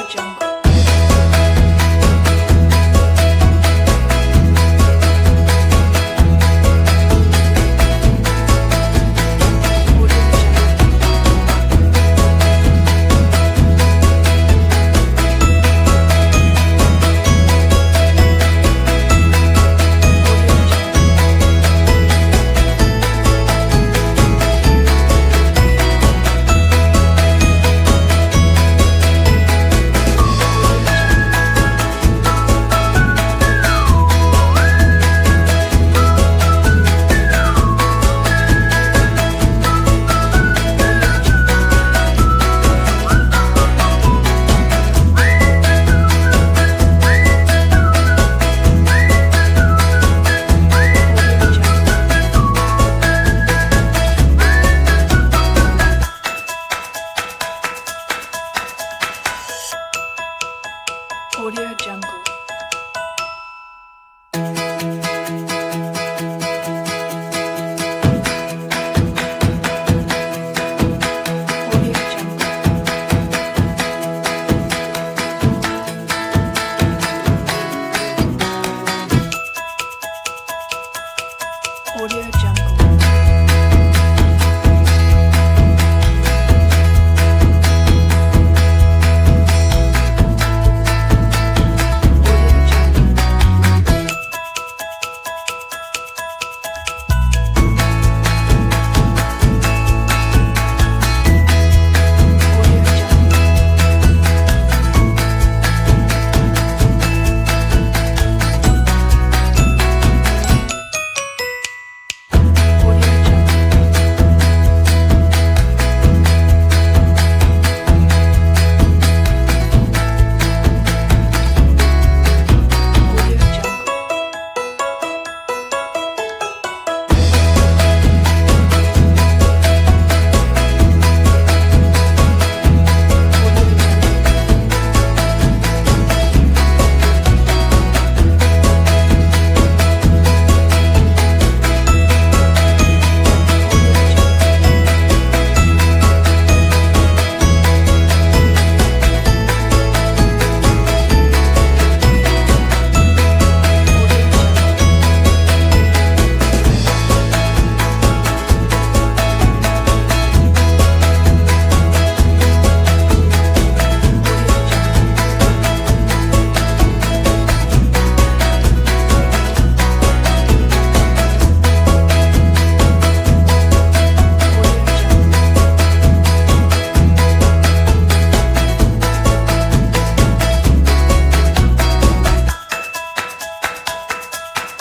Audio Jungle. Audio Jungle. Audio Jungle.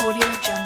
Audio Jungle.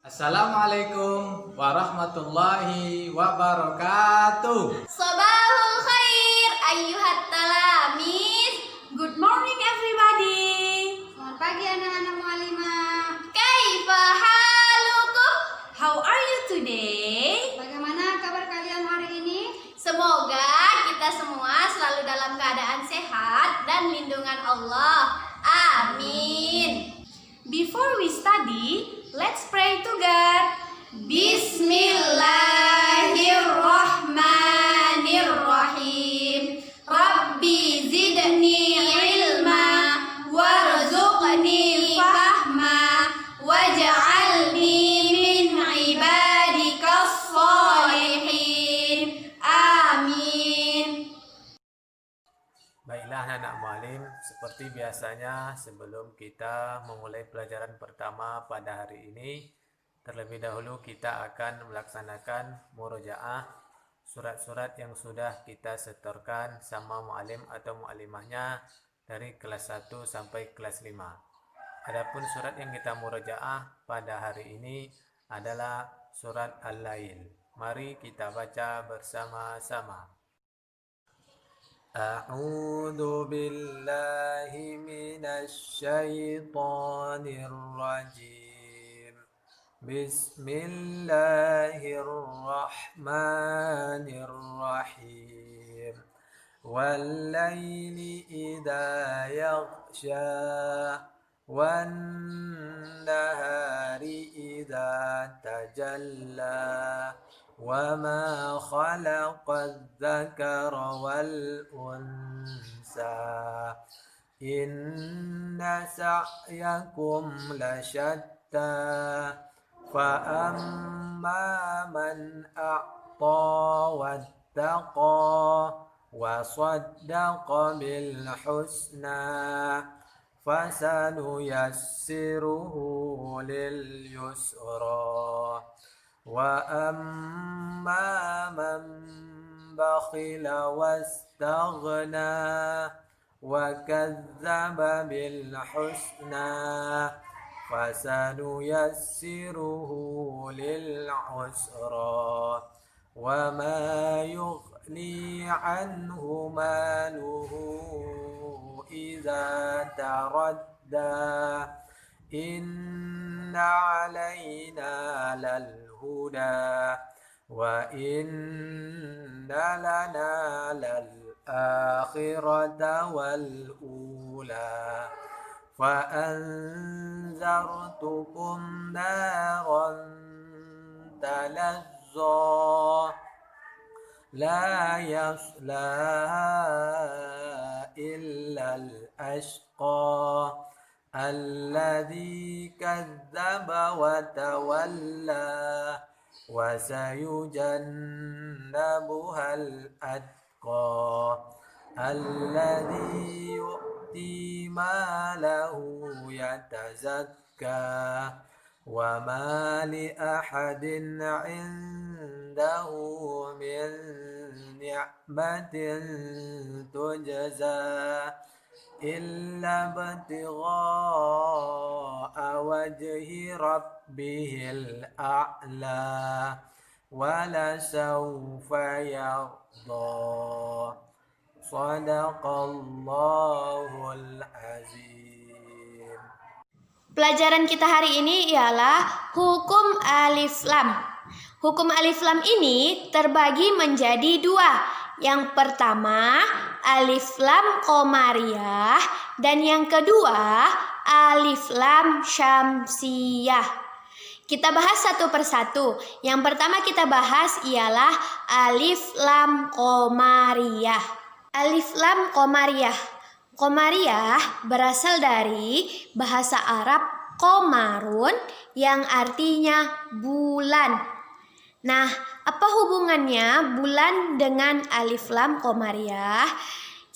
Assalamualaikum warahmatullahi wabarakatuh. Sabahul khair ayyuhat talamis. Good morning everybody. Selamat pagi anak-anak mualimah. Kaifa halukum? How are you today? Bagaimana kabar kalian hari ini? Semoga kita semua selalu dalam keadaan sehat dan lindungan Allah. Amin. Before we study, let's pray to God. Bismillahirrahmanirrahim. Rabbi zidni ilma warzuqni fahma waj'alni min ibadikas sholihin. Amin. Baiklah anak mualim, seperti biasanya sebelum kita memulai pelajaran pertama pada hari ini, Terlebih dahulu kita akan melaksanakan murojaah surat-surat yang sudah kita setorkan sama muallim atau muallimahnya dari kelas 1 sampai kelas 5. Adapun surat yang kita murojaah pada hari ini adalah surat Al-Lail. Mari kita baca bersama-sama. A'udzu billahi minasy syaithanir rajim. Bismillahirrahmanirrahim. Wal-laili idza yaghsha wan-nahari idza tajalla wa ma khalaqadz-dzakara wal-unsa inna sa'yakum lasyatta فأما من أعطى واتقى وصدق بالحسنى فسنيسره لليسرى وأما من بخل واستغنى وكذب بالحسنى فسنيسره للعسرى وما يغني عنه ماله إذا تردى إن علينا للهدى وإن لنا للآخرة والأولى فأنذرتكم نارا تلظى لا يصلاها إلا الأشقى الذي كذب وتولى وسيجنبها الأتقى الذي يؤتي ماله يتزكى وما لأحد عنده من نعمة تجزى إلا ابتغاء وجه ربه الأعلى ولسوف يرضى Shadaqallahul azim. Pelajaran kita hari ini ialah hukum alif lam. Hukum alif lam ini terbagi menjadi dua. Yang pertama alif lam qamariyah dan yang kedua alif lam syamsiyah. Kita bahas satu persatu. Yang pertama kita bahas ialah alif lam qamariyah. Alif lam qamariyah. Qamariyah berasal dari bahasa Arab qamarun yang artinya bulan. Nah, apa hubungannya bulan dengan alif lam qamariyah?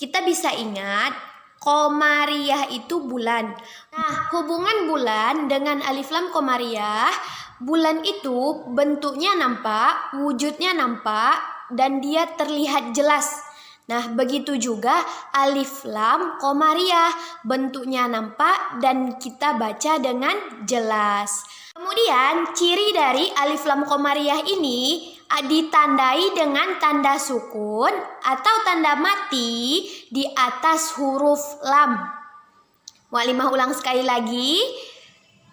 Kita bisa ingat qamariyah itu bulan. Nah, hubungan bulan dengan alif lam qamariyah, bulan itu bentuknya nampak, wujudnya nampak, dan dia terlihat jelas. Nah, begitu juga alif lam qamariyah, bentuknya nampak dan kita baca dengan jelas. Kemudian ciri dari alif lam qamariyah ini ditandai dengan tanda sukun atau tanda mati di atas huruf lam. Mu'allimah ulang sekali lagi.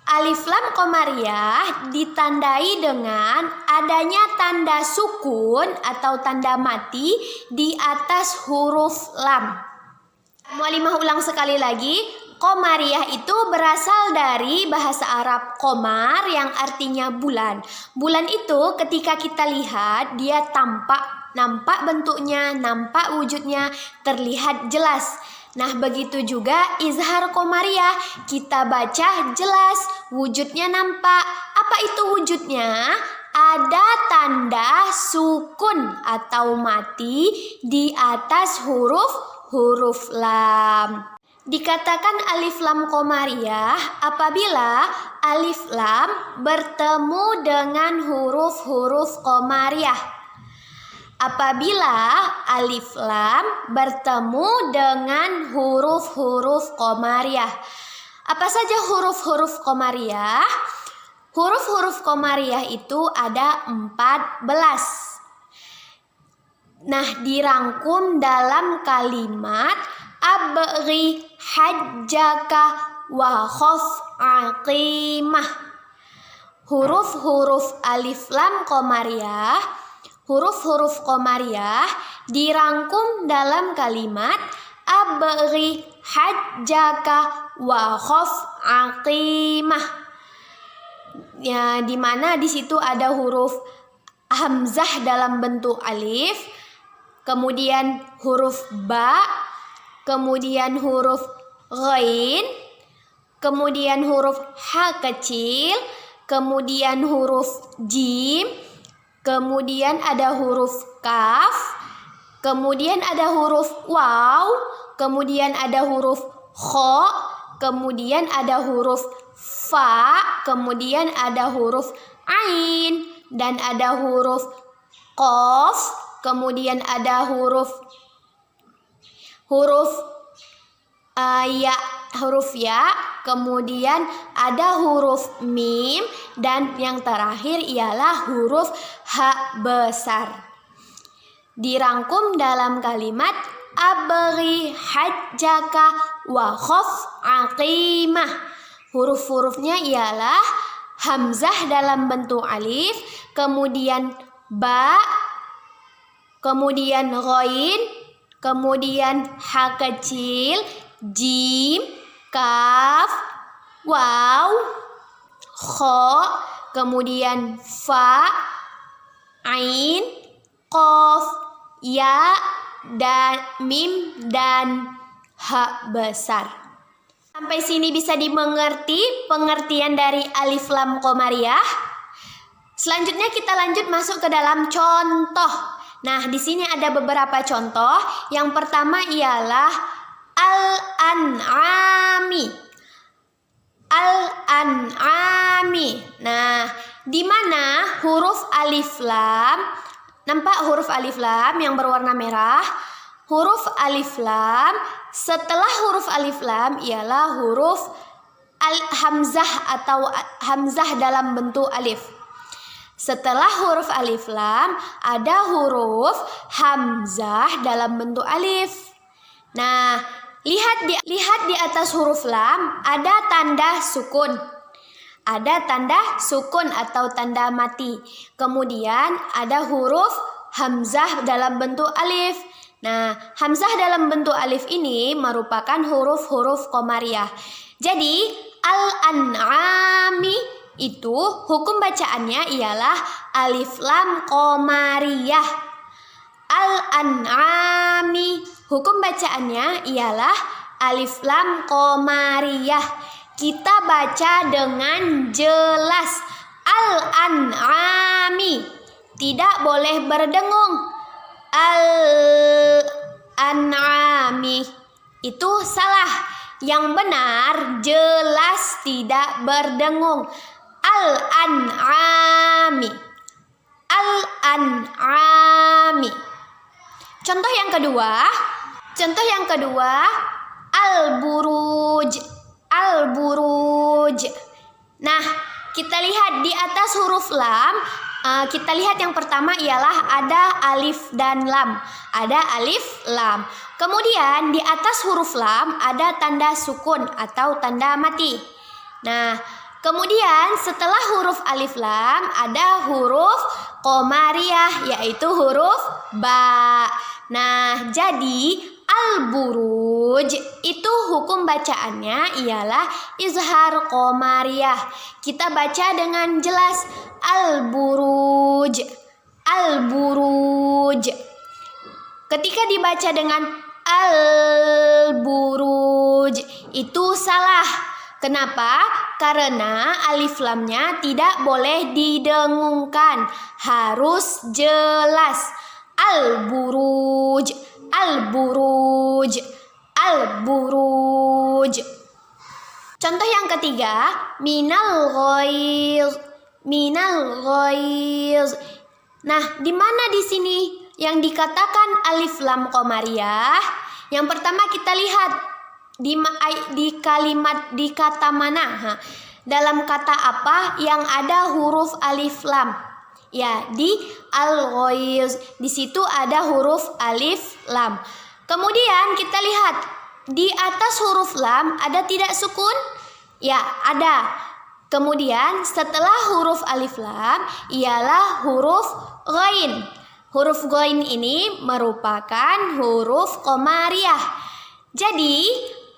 Alif lam qamariyah ditandai dengan adanya tanda sukun atau tanda mati di atas huruf lam. Mu'allimah ulang sekali lagi. Qamariyah itu berasal dari bahasa Arab qamar yang artinya bulan. Bulan itu ketika kita lihat dia nampak bentuknya, nampak wujudnya, terlihat jelas. Nah, begitu juga izhar qamariyah, kita baca jelas, wujudnya nampak. Apa itu wujudnya? Ada tanda sukun atau mati di atas huruf lam. Dikatakan alif lam qamariyah apabila alif lam bertemu dengan huruf-huruf qamariyah. Apabila alif lam bertemu dengan huruf-huruf qamariyah. Apa saja huruf-huruf qamariyah? Huruf-huruf qamariyah itu ada 14. Nah, dirangkum dalam kalimat abghi hajjaka wa khaf aqimah. Huruf-huruf alif lam qamariyah, huruf-huruf qamariyah dirangkum dalam kalimat abghi hajjaka wa khaf aqimah. Ya, di mana di situ ada huruf hamzah dalam bentuk alif, kemudian huruf ba, kemudian huruf ghain, kemudian huruf ha kecil, kemudian huruf jim, kemudian ada huruf kaf, kemudian ada huruf waw, kemudian ada huruf kha, kemudian ada huruf fa, kemudian ada huruf ain, dan ada huruf qaf, kemudian ada huruf ya, kemudian ada huruf mim, dan yang terakhir ialah huruf ha besar. Dirangkum dalam kalimat abghi hajjaka wa khaf aqimah. Huruf-hurufnya ialah hamzah dalam bentuk alif, kemudian ba, kemudian ghain, kemudian ha kecil, jim, kaf, waw, kha, kemudian fa, ain, qaf, ya, dan mim, dan ha besar. Sampai sini bisa dimengerti pengertian dari alif lam qamariyah. Selanjutnya kita lanjut masuk ke dalam contoh. Nah, di sini ada beberapa contoh. Yang pertama ialah al-an'ami. Al-an'ami. Nah, di mana huruf alif lam, nampak huruf alif lam yang berwarna merah? Huruf alif lam, setelah huruf alif lam ialah huruf hamzah atau hamzah dalam bentuk alif. Setelah huruf alif lam ada huruf hamzah dalam bentuk alif. Nah, lihat di atas huruf lam ada tanda sukun. Ada tanda sukun atau tanda mati. Kemudian ada huruf hamzah dalam bentuk alif. Nah, hamzah dalam bentuk alif ini merupakan huruf-huruf qamariyah. Jadi, al-an'ami itu hukum bacaannya ialah alif lam qamariyah. Al-an'ami hukum bacaannya ialah alif lam qamariyah. Kita baca dengan jelas. Al-an'ami, tidak boleh berdengung. Al-an'ami itu salah. Yang benar jelas tidak berdengung. Al-an'ami. Al-an'ami. Contoh yang kedua, al-buruj. Al-buruj. Nah, kita lihat di atas huruf lam. Kita lihat yang pertama ialah ada alif dan lam. Ada alif lam. Kemudian di atas huruf lam ada tanda sukun atau tanda mati. Nah, kemudian setelah huruf alif lam ada huruf qamariyah yaitu huruf ba. Nah, jadi al-buruj itu hukum bacaannya ialah izhar qamariyah. Kita baca dengan jelas al-buruj. Al-buruj. Ketika dibaca dengan al-buruj itu salah. Kenapa? Karena alif lamnya tidak boleh didengungkan. Harus jelas. Al-buruj. Al-buruj. al-buruj. Contoh yang ketiga, minal ghaiz. Minal ghaiz. Nah, di mana di sini yang dikatakan alif lam qamariyah? Yang pertama kita lihat di kata mana? Dalam kata apa yang ada huruf alif lam? Ya, di al-ghaiz. Di situ ada huruf alif lam. Kemudian kita lihat di atas huruf lam ada tidak sukun? Ya, ada. Kemudian setelah huruf alif lam ialah huruf ghain. Huruf ghain ini merupakan huruf qamariyah. Jadi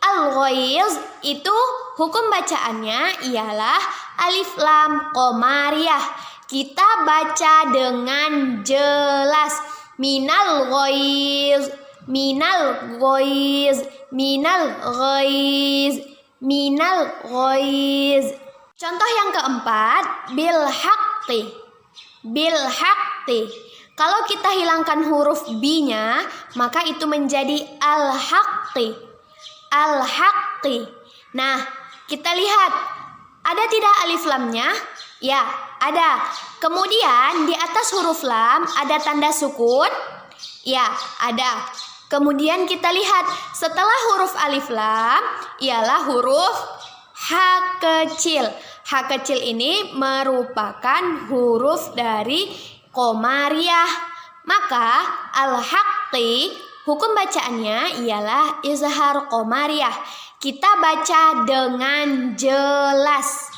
al-ghaiz itu hukum bacaannya ialah alif lam qamariyah. Kita baca dengan jelas. Minal ghaiz, minal ghaiz, minal ghaiz, minal ghaiz. Contoh yang keempat, bil haqqi. Bil haqqi. Kalau kita hilangkan huruf B-nya, maka itu menjadi al-haqqi. Al-haqqi. Nah, kita lihat, ada tidak alif lamnya? Ya, ada. Kemudian di atas huruf lam ada tanda sukun? Ya, ada. Kemudian kita lihat, setelah huruf alif lam ialah huruf H kecil. H kecil ini merupakan huruf dari qamariyah. Maka al-haqqi hukum bacaannya ialah izhar qamariyah. Kita baca dengan jelas.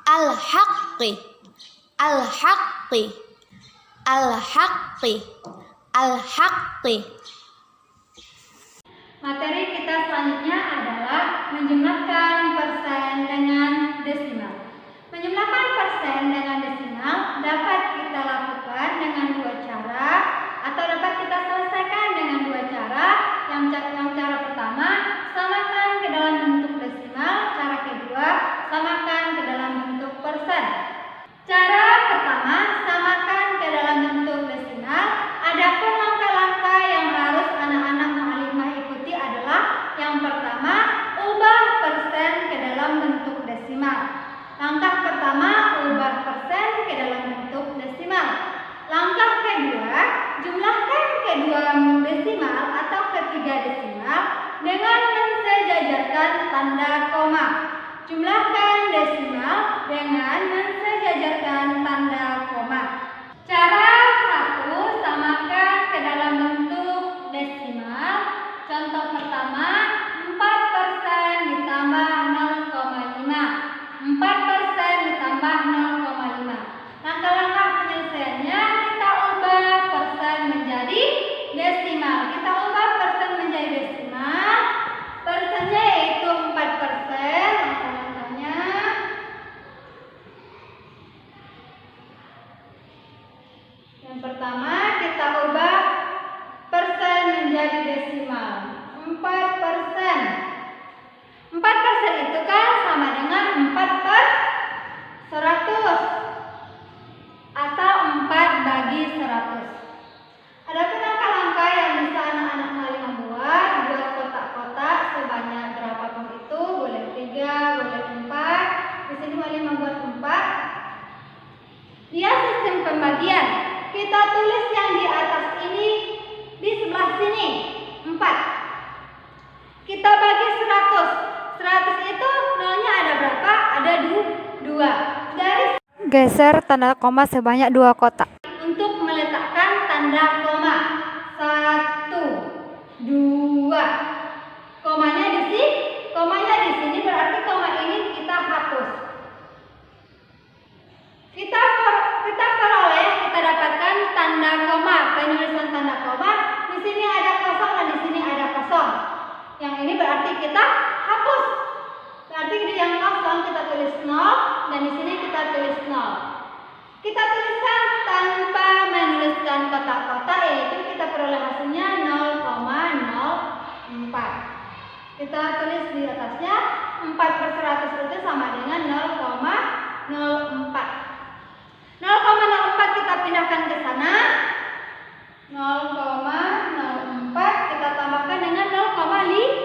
Al-haqqi, al-haqqi, al-haqqi, al-haqqi. Materi kita selanjutnya adalah menjumlahkan persen dengan desimal. Menjumlahkan persen dengan desimal dapat kita lakukan dengan dua cara atau dapat kita selesaikan dengan dua cara. Yang cara pertama, samakan ke dalam bentuk desimal. Cara kedua, samakan ke dalam bentuk persen. Cara pertama, samakan ke dalam bentuk desimal. Adapun langkah-langkah yang harus anak-anak mu'alimah ikuti adalah yang pertama, ubah persen ke dalam bentuk desimal. Langkah pertama, ubah persen ke dalam bentuk desimal. Langkah kedua, jumlahkan kedua desimal atau ketiga desimal dengan mensejajarkan tanda koma. Jumlahkan desimal dengan mensejajarkan tanda koma. Cara 1, samakan ke dalam bentuk desimal. Contoh pertama, 4% ditambah 0,5. 4% ditambah 0,5. Langkah-langkah penyelesaiannya, kita ubah persen menjadi desimal. Kita ubah persen menjadi desimal. Persennya yaitu 4%. Langkah-langkahnya, yang pertama kita ubah persen menjadi desimal. 4%. 4% itu kan sama dengan 4/100 atau 4 bagi 100. Adapun langkah-langkah yang bisa anak-anak mu'alimah buat kotak-kotak sebanyak berapapun itu, boleh 3, boleh 4. Di sini mu'alimah buat 4. Dia sistem pembagian. Kita tulis yang di atas ini di sebelah sini 4. Kita bagi 100. 100 itu nolnya ada berapa? Ada 2. Dari Geser tanda koma sebanyak 2 kotak. untuk meletakkan tanda koma 1, 2. Komanya di sini. Komanya di sini berarti koma ini kita hapus. Kita peroleh, kita dapatkan tanda koma, penulisan tanda koma. Di sini ada kosong dan di sini ada kosong. Yang ini berarti kita hapus. Berarti di yang kosong kita tulis 0 dan di sini kita tulis 0. Kita tuliskan tanpa menuliskan kotak-kotak, yaitu kita peroleh hasilnya 0,04. Kita tulis di atasnya 4/100 itu sama dengan 0,04. 0,04 kita pindahkan ke sana. 0,04 kita tambahkan dengan 0,5.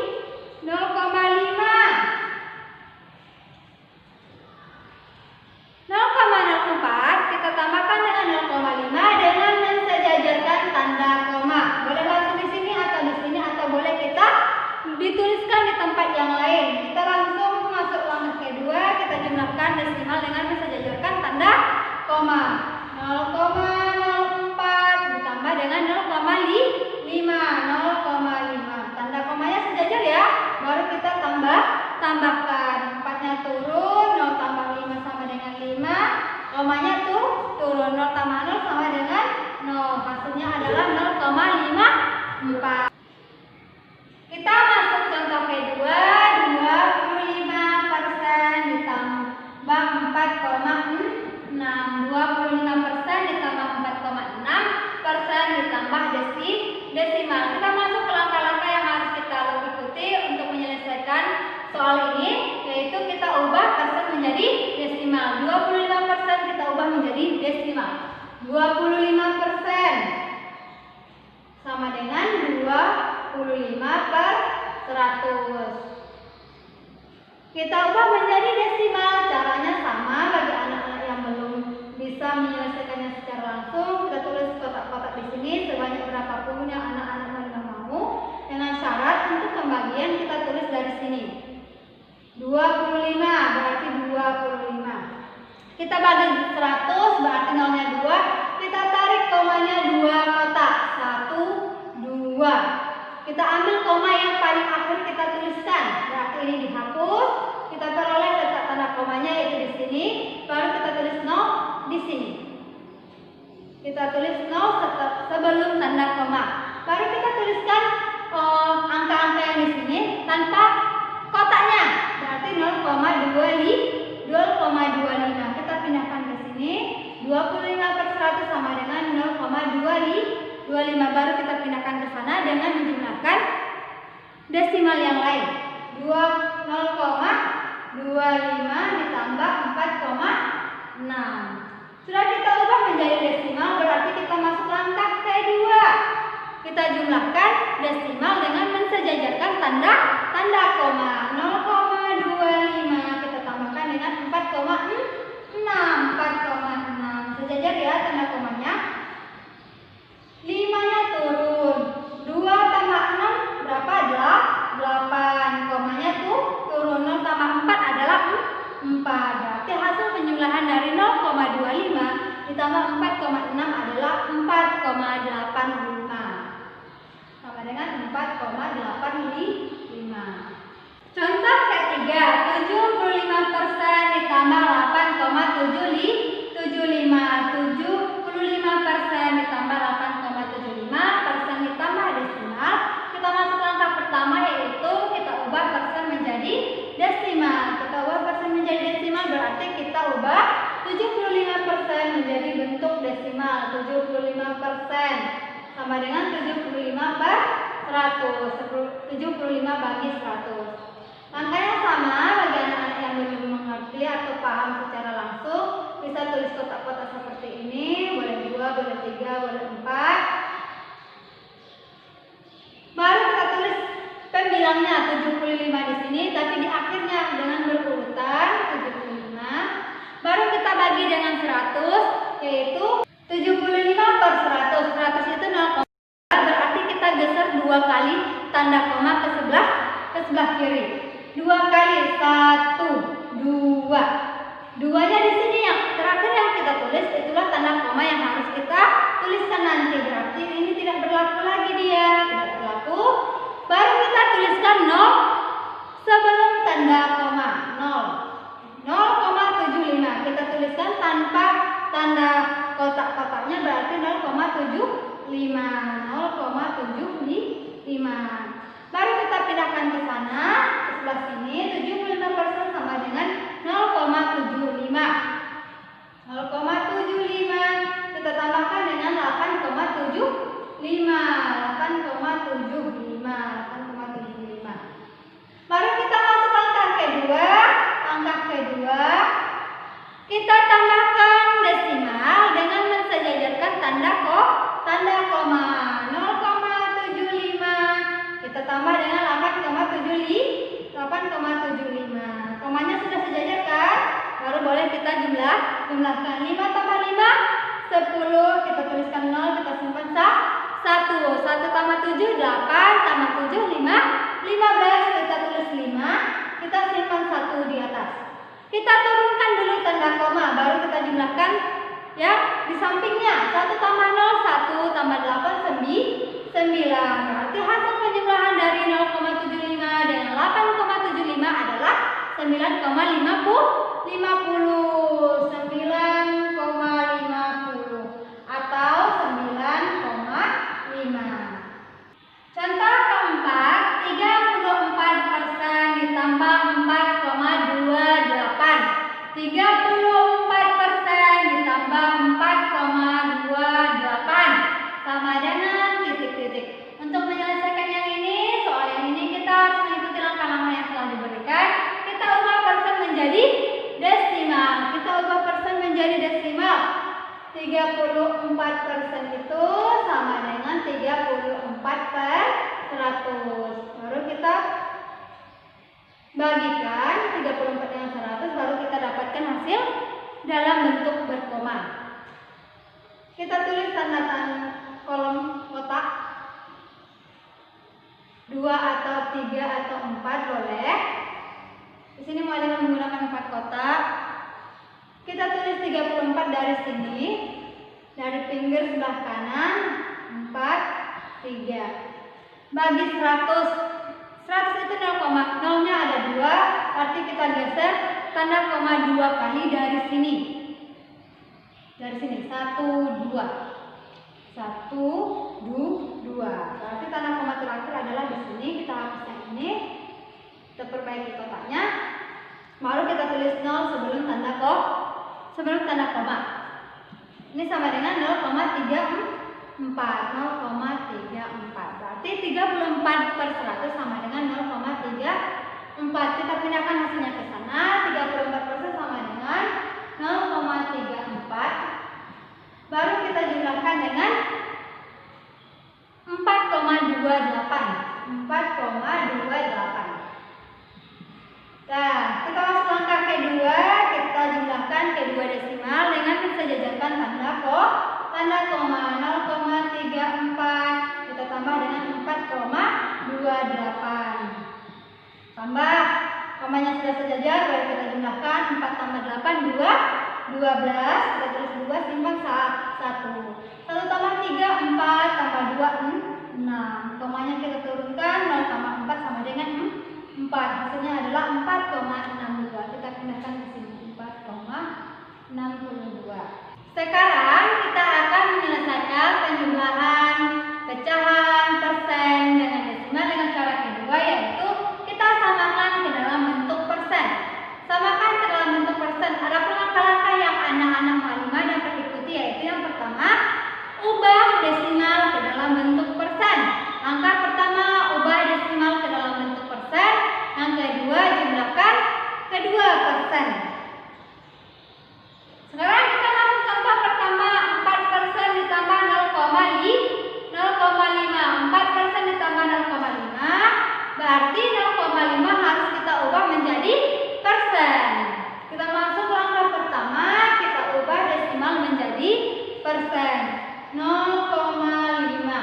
soal ini, yaitu kita ubah persen menjadi desimal. 25% kita ubah menjadi desimal. 25% sama dengan 25/100. Kita ubah menjadi desimal. Caranya sama bagi anak-anak yang belum bisa menyelesaikannya secara langsung. Kita tulis kotak-kotak di sini sebanyak berapapun yang anak-anak mau. Dengan syarat untuk pembagian kita tulis dari sini. 25 berarti 25. Kita bagi 100 berarti nolnya 2. Kita tarik komanya 2 kotak. 1, 2. Kita ambil koma yang paling akhir kita tuliskan. Berarti ini dihapus. Kita peroleh letak tanda komanya yaitu di sini. Baru kita tulis 0 di sini. Kita tulis 0 sebelum tanda koma. Baru kita tuliskan angka-angka yang di sini tanpa kotaknya. Berarti 0,25. Kita pindahkan ke sini. 25/100 sama dengan 0,25. Baru kita pindahkan ke sana dengan menjumlahkan desimal yang lain. 0,25 ditambah 4,6. Sudah kita ubah menjadi desimal, berarti kita masuk langkah kedua. Kita jumlahkan desimal dengan mensejajarkan tanda koma. 0,25 kita tambahkan dengan 4,6. 4,6 sejajar ya tanda komanya. 5-nya turun. 2 tambah 6 berapa? 8. Komanya tuh turun. 0 tambah 4 adalah 4. Berarti hasil penjumlahan dari 0,25 ditambah 4,6 adalah 4,85. Sama dengan 4,85. Contoh ketiga, 75% ditambah 8,75. 75% ditambah 8,75. Persen ditambah desimal. Kita masuk langkah pertama yaitu kita ubah persen menjadi desimal. Kita ubah persen menjadi desimal berarti kita ubah 75% menjadi bentuk desimal. 75% sama dengan 75/100. 75 bagi 100. Langkahnya sama bagi anak-anak yang belum mengerti atau paham secara langsung. Bisa tulis kotak-kotak seperti ini. Boleh 2, boleh 3, boleh 4. Baru kita tulis pembilangnya 75 di sini, tapi di akhirnya dengan berurutan 75. Baru kita bagi dengan 100, yaitu 75/100. 100 itu 0, berarti kita geser 2 kali tanda koma ke sebelah kiri. 2 kali 1, 2. 2-nya di sini yang terakhir yang kita tulis, itulah tanda koma yang harus kita tuliskan nanti. Berarti ini tidak berlaku lagi dia, tidak berlaku. Baru kita tuliskan 0 sebelum tanda koma. 0,75 kita tuliskan tanpa tanda kotak-kotaknya, berarti 0,75. 0,75. Baru kita pindahkan ke sana, ke sebelah sini. 75% sama dengan 0,75. 0,75 kita tambahkan dengan 8,75. 8,75. Baru kita masuk langkah kedua. Kita tambahkan desimal dengan mensejajarkan tanda koma. 0,75 kita tambah dengan 8,75. Komanya sudah sejajar kan? Baru boleh kita jumlahkan. 5 tambah 5 10. Kita tuliskan 0, kita simpan 1. 1 tambah 7 8 tambah 7 15. Kita tulis 5. Kita simpan 1 di atas. Kita turunkan dulu tanda koma, baru kita jumlahkan ya di sampingnya. 1 tambah 0 1 tambah 8 9. Berarti hasil penjumlahan dari 0,75 dengan 8,75 adalah 9,50 atau 9,5. Contoh keempat, 34% ditambah 4,28. 34% ditambah 4,28 sama dengan titik-titik. Untuk menyelesaikan yang ini, soal yang ini kita harus mengikuti langkah-langkah yang telah diberikan. 34% itu sama dengan 34/100. Baru kita bagikan 34 dengan 100, baru kita dapatkan hasil dalam bentuk berkoma. Kita tulis tanda kolom kotak 2 atau 3 atau 4 boleh. Di sini mu'allimah menggunakan 4 kotak. Kita tulis 34 dari sini, dari pinggir sebelah kanan 4, 3. Bagi 100. 100 itu 0, nolnya ada 2, arti kita geser tanda koma 2 kali dari sini. Dari sini 1, 2. 1, 2. Berarti tanda koma terakhir adalah di sini. Kita hapus yang ini. Kita perbaiki kotaknya. Baru kita tulis 0 sebelum tanda koma. Ini sama dengan 0,34. 0,34. Berarti 34/100 sama dengan 0,34. Kita pindahkan hasilnya ke sana. 34% sama dengan 0,34. Baru kita jumlahkan dengan 4,28. 4,28. Nah, kita masuk langkah kedua. Kita jumlahkan kedua desimal dengan mensejajarkan tanda koma 0,34. Kita tambah dengan 4,28. Tambah, komanya sudah sejajar, baru kita jumlahkan 4 tambah 8, 12. Kita tulis 2, simpan 1. 1 tambah 3, 4 tambah 2, 6. Komanya kita turunkan, 0,4 sama dengan 4. Hasilnya adalah 4,62. Kita pindahkan ke sini 4,62. Sekarang kita akan menyelesaikan penjumlahan pecahan persen dengan desimal dengan cara kedua, yaitu kita samakan ke dalam bentuk persen. Samakan ke dalam bentuk persen. Ada langkah-langkah yang anak-anak mu'allimah dapat ikuti, yaitu yang pertama, ubah desimal ke dalam bentuk persen. Langkah pertama, ubah desimal ke dalam bentuk persen. Yang kedua, jumlahkan kedua persen. Sekarang kita masuk contoh pertama, 4% ditambah 0,5. 4% ditambah 0,5 berarti 0,5 harus kita ubah menjadi persen. Kita masuk langkah pertama, kita ubah desimal menjadi persen. 0,5.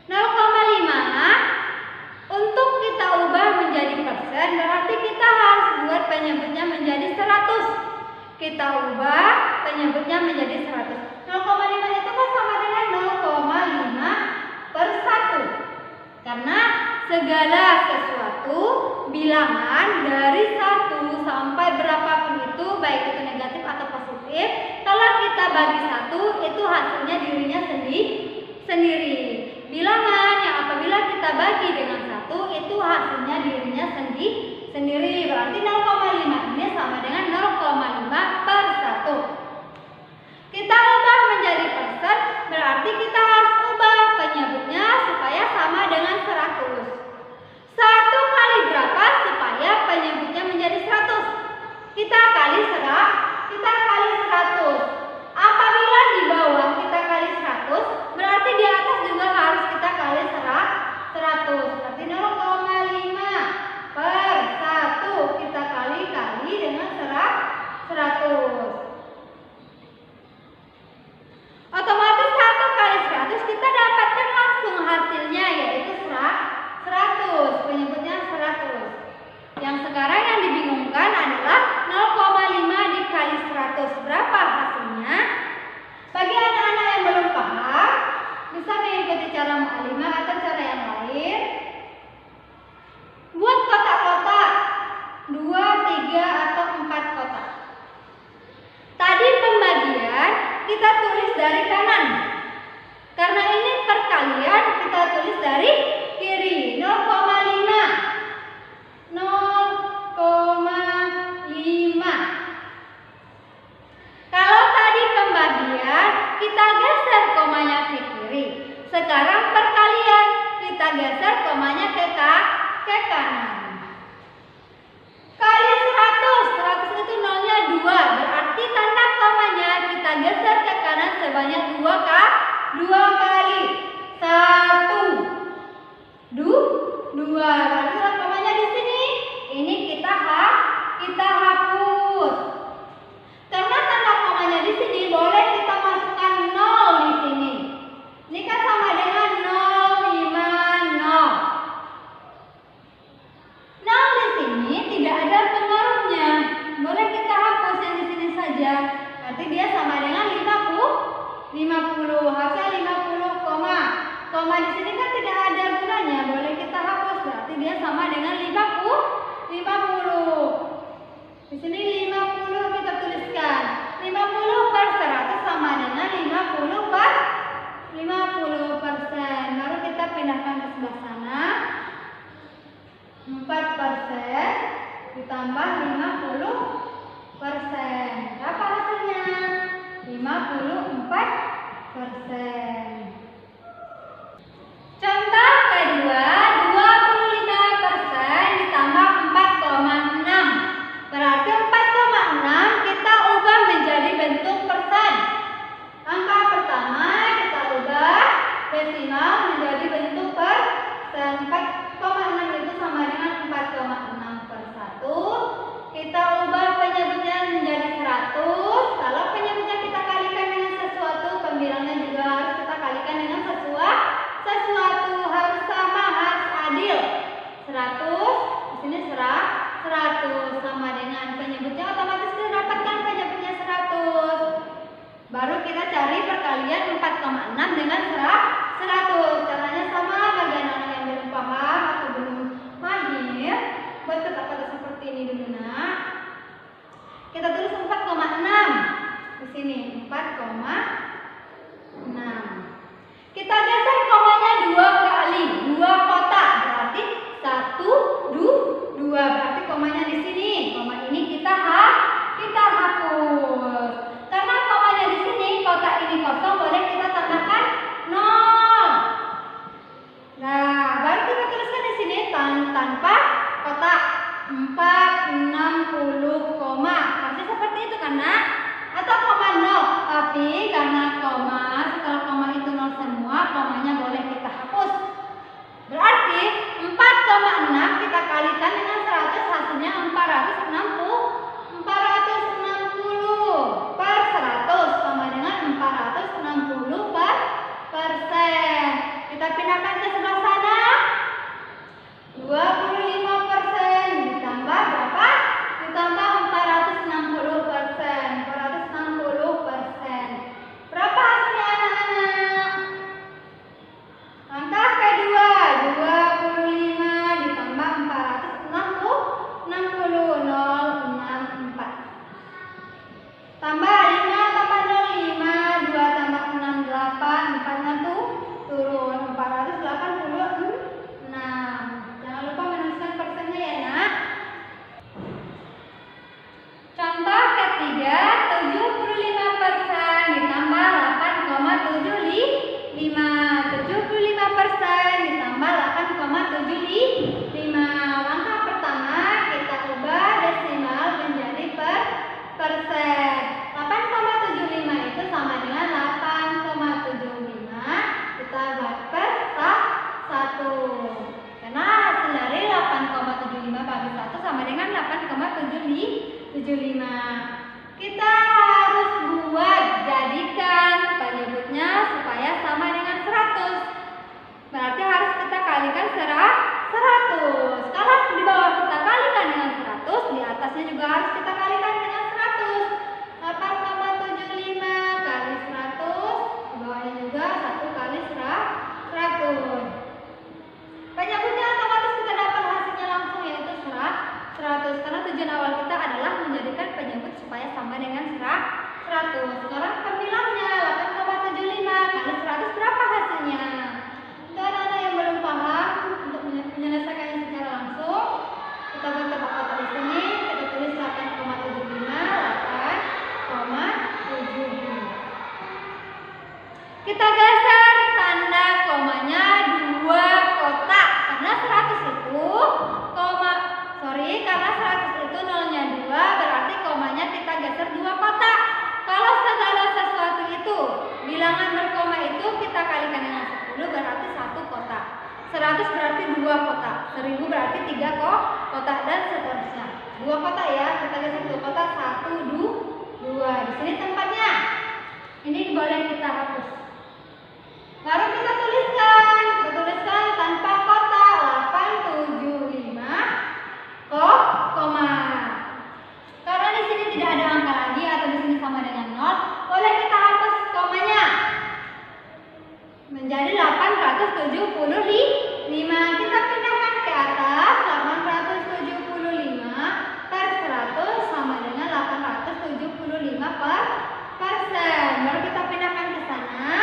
0,5 untuk kita ubah menjadi persen berarti kita harus buat penyebutnya menjadi 100. Kita ubah penyebutnya menjadi 100. 0,5 itu kan sama dengan 0,5/1. Karena segala sesuatu bilangan dari 1 sampai berapapun itu, baik itu negatif atau positif, kalau kita bagi 1 itu hasilnya dirinya sendiri. Bilangan yang apabila kita bagi dengan 1 itu hasilnya dirinya sendiri. Berarti 0,5 ini sama dengan 0,5/1. Kita ubah menjadi persen berarti kita harus ubah penyebutnya supaya sama dengan 100. 1 kali berapa supaya penyebutnya menjadi 100? Kita kali 100. Apabila di bawah kita kali 100, berarti di atas juga harus kita kali 100. Berarti 0,5/1 kita kali dengan 100. Otomatis 1 kali 100 kita dapatkan langsung hasilnya, yaitu 100. Penyebutnya 100. Yang sekarang yang dibingungkan adalah 0,5 dikali 100. Berapa hasilnya? Bagi anak-anak yang belum paham, bisa mengikuti cara mu'allimah atau cara yang lain. Buat kotak-kotak 2, 3, atau 4 kotak. Tadi pembagian kita tulis dari kanan. Karena ini perkalian, kita tulis dari kiri. 0,5. Kalau tadi pembagian, kita geser komanya ke kiri. Sekarang perkalian, kita geser komanya ke kanan. Kali 100 itu nolnya 2, berarti tanda komanya kita geser ke kanan sebanyak 2 kali. 1, 2. Berarti tanda komanya di sini. Ini kita hapus. Karena tanda komanya di sini boleh kita masukkan 0 di sini. Ini kan sama dengan 0, 5, 0. 0 di sini tidak ada pengaruhnya. Boleh kita hapus yang di sini saja. Berarti dia sama dengan 50. Harusnya 50, koma di sini kan tidak ada gunanya. Boleh kita hapus. Berarti dia sama dengan 50. Di sini 50 kita tuliskan. 50/100 sama dengan 50%. Baru kita pindahkan ke sebelah sana. 4% ditambah 50%. Berapa hasilnya? 54%. Contoh kedua, 25% ditambah 4,6. Berarti 4,6 kita ubah menjadi bentuk persen. Angka pertama kita ubah desimal menjadi bentuk persen. 4,6 itu sama dengan 4,6/1. Kita ubah penyebutnya menjadi 100. Kalau penyebutnya kita kalikan dengan sesuatu, pembilangnya juga harus kita kalikan dengan sesuatu. Harus sama, harus adil. 100 di sini 100 sama dengan penyebutnya, otomatis kita dapatkan penyebutnya 100. Baru kita cari perkalian 4,6 dengan 100. Caranya sama bagi anak-anak yang belum paham atau belum mahir. Buat kata-kata seperti ini dulu nak. Kita tulis 4,6 di sini 4,6. Kita geser komanya 2 kali, 2 kotak. Berarti 1, 2. Berarti komanya di sini. Koma ini kita hapus. Karena komanya di sini, kotak ini kosong, boleh kita tambahkan 0. Nah, baru kita tuliskan di sini tanpa kotak 460 koma. Pasti seperti itu kan nak? Atau koma 0. Tapi karena koma, setelah koma itu 0 semua, komanya boleh kita hapus. Berarti 4,6 kita kalikan dengan 100, hasilnya 460/100 sama dengan 460%. Kita pindahkan ke sebelah sana. 25% ditambah berapa? Ditambah 460%. 460%. Berapa hasilnya anak-anak? Langkah kedua, 25 ditambah 460, 064. Tambah 5 tambah 05, 2 tambah 6, 8, 4-nya tuh turun 486. Jangan lupa menuliskan persennya ya nak. Contoh ketiga, 75% ditambah 8,75. 75% ditambah 8,75. Langkah pertama kita ubah desimal menjadi persen. 8,75 itu sama dengan 8,75 kita buat per 1. Karena hasil dari 8,75 bagi 1 sama dengan 8,75. Kita harus buat jadikan penyebutnya supaya sama dengan 100. Berarti harus kita kalikan 100. Kalau di bawah kita kalikan dengan 100, di atasnya juga harus kita kalikan dengan 100. 8,75 kali 100, di bawahnya juga 1 kali 100. Penyebutnya otomatis kita dapat hasilnya langsung, yaitu 100. Karena tujuan awal kita adalah menjadikan penyebut supaya sama dengan 100. Sekarang pembilangnya 8,75 kali 100 berapa hasilnya? Untuk anak-anak yang belum paham, untuk menyelesaikannya secara langsung, kita buat kotak-kotak di sini. Kita tulis 8,75, 8,75. Kita geser tanda komanya 2 kotak. Karena 100 itu karena 100 itu nolnya 2, berarti komanya kita geser 2 kotak. berarti 2 kotak. 1000 berarti 3 kotak dan seterusnya. 2 kotak ya, kita geser 2 kotak, 1, 2. Di sini tempatnya. Ini boleh kita hapus. Baru kita tuliskan tanpa kotak 875 koma. Karena di sini tidak ada angka lagi atau di sini sama dengan 0, boleh kita hapus komanya. Menjadi 875. Kita pindahkan ke atas. 875 per 100 sama dengan 875 persen. Baru kita pindahkan ke sana.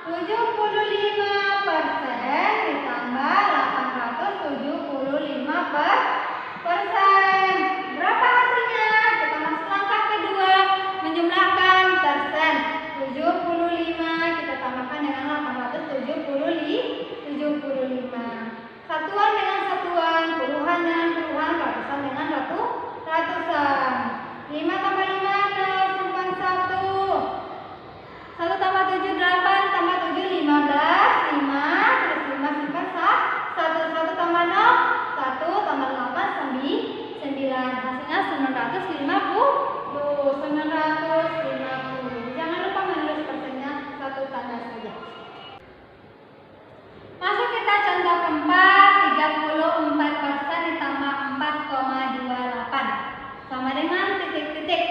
75% ditambah 875 persen. Berapa hasilnya? Kita masuk langkah kedua, menjumlahkan persen. 75 kita tambahkan dengan 875. Satuan dengan satuan, puluhan dengan puluhan, ratusan dengan ratusan. 5 tambah 5 0, simpan 1. 1 tambah 7 8, tambah 7 15, 5, terus 5 simpan 1. 1 tambah 0, 1 tambah 8 9. Hasilnya 950. Jangan lupa menulis persennya 1 tanda saja. Masuk kita contoh keempat. 34% ditambah 4,28 sama dengan titik-titik.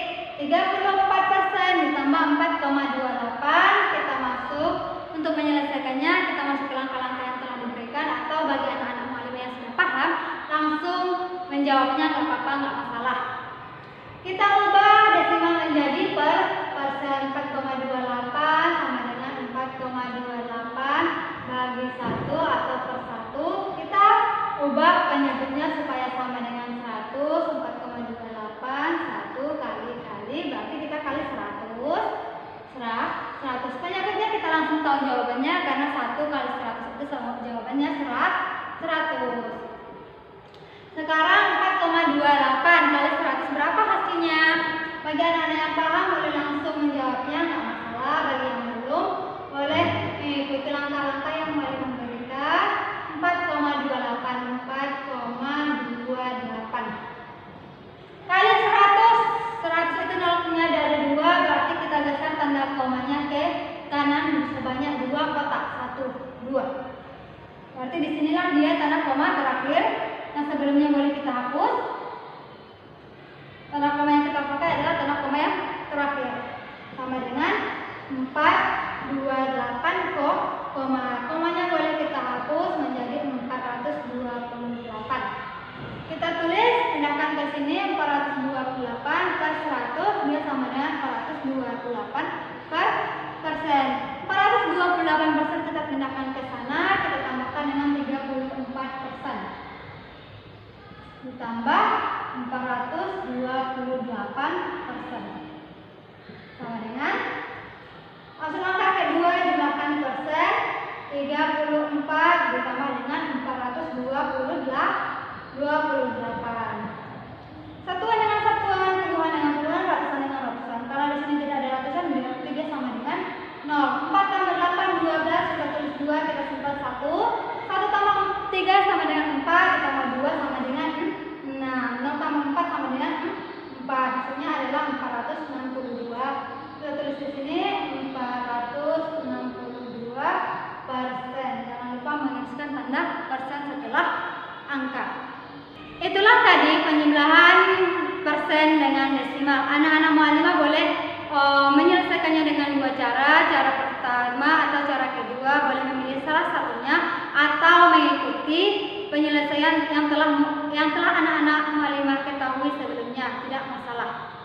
34% ditambah 4,28. Kita masuk untuk menyelesaikannya. Kita masuk ke langkah-langkah yang telah diberikan, atau bagi anak-anak muallim yang sudah paham langsung menjawabnya, nggak apa-apa, nggak masalah. Kita ubah desimal menjadi persen. 4,28 sama dengan 4,28 bagi 1 atau per 1. Kita ubah penyebutnya supaya sama dengan 100. 4,28 1 kali berarti kita kali 100. Penyebutnya kita langsung tahu jawabannya, karena 1 kali 100 itu sama jawabannya 100. Sekarang 4,28 kali 100 berapa hasilnya? Bagi anak-anak yang paham boleh langsung menjawabnya, nggak masalah. Bagi yang belum, boleh mengikuti langkah-langkah yang boleh memberikan. 4,28 kali 100 itu nolnya dari 2, berarti kita geser tanda komanya ke kanan sebanyak 2 kotak. 1, 2. Berarti disinilah dia tanda koma terakhir. Yang sebelumnya boleh kita hapus. Tanda koma yang kita pakai adalah tanda koma yang terakhir, sama dengan 428 komanya boleh kita hapus menjadi 428. Kita tulis, pindahkan ke sini. 428 per 100 dia sama dengan 428 persen. 428% kita pindahkan ke sana, kita tambahkan dengan 34%. Ditambah 428% sama dengan, masuk langkah kedua, jumlahkan persen. 34 ditambah dengan 428. Satuan dengan satuan, puluhan dengan puluhan, ratusan dengan ratusan. Kalau di sini tidak ada ratusan, berarti dia sama dengan 0. 4 tambah 8 12, kita tulis 2, kita simpan 1. 1 tambah 3 sama dengan 4, ditambah 2 sama dengan 6. 0 tambah 4 sama dengan 4. Hasilnya adalah 462. Kita tulis di sini 462%. Jangan lupa menuliskan tanda persen setelah angka. Itulah tadi penjumlahan persen dengan desimal. Anak-anak muallimah boleh menyelesaikannya dengan 2 cara. Cara pertama atau cara kedua boleh memilih salah satunya, atau mengikuti penyelesaian yang telah anak-anak muallimah ketahui sebelumnya. Tidak masalah.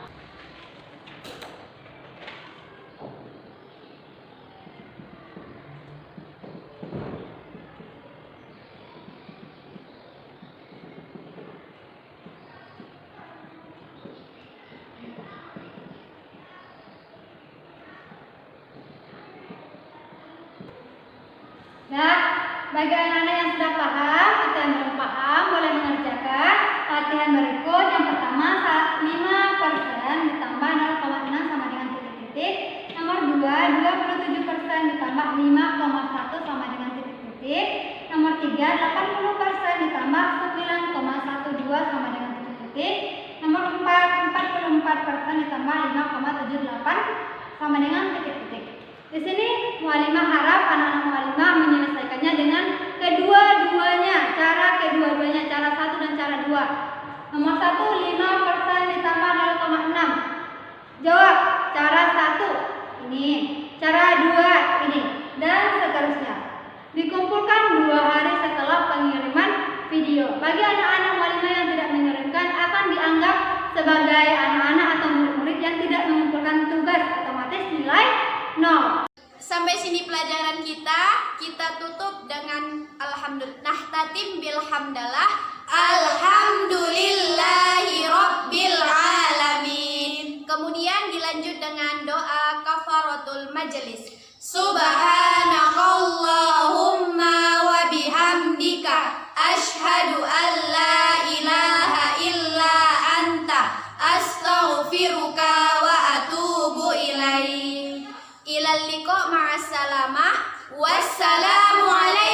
Nah, bagi anak-anak yang sudah paham atau yang belum paham, boleh mengerjakan latihan berikut. Yang pertama, 5% ditambah 0,6 sama dengan titik-titik. Nomor 2, 27% ditambah 5,1 ditambah 5,78 sama dengan titik-titik. Di sini mualimah harap anak-anak mualimah menyelesaikannya dengan kedua-duanya, cara satu dan cara dua. Nomor 1, 5% ditambah 0,6. Jawab cara 1 ini, cara 2 ini, dan seterusnya. Dikumpulkan 2 hari setelah pengiriman video. Bagi anak-anak mualimah yang tidak mengirimkan akan dianggap sebagai anak-anak atau murid-murid yang tidak mengumpulkan tugas, otomatis nilai 0. Sampai sini pelajaran kita tutup dengan alhamdulillah. Nahtatim bilhamdalah. Alhamdulillahi rabbil alamin. Kemudian dilanjut dengan doa kafaratul majelis. Subhanakallahumma wa bihamdika asyhadu an la ilaha illa anta astaghfiruka wa atubu ilaik. Ilal liqa ma'assalamah. Wassalamu alaikum.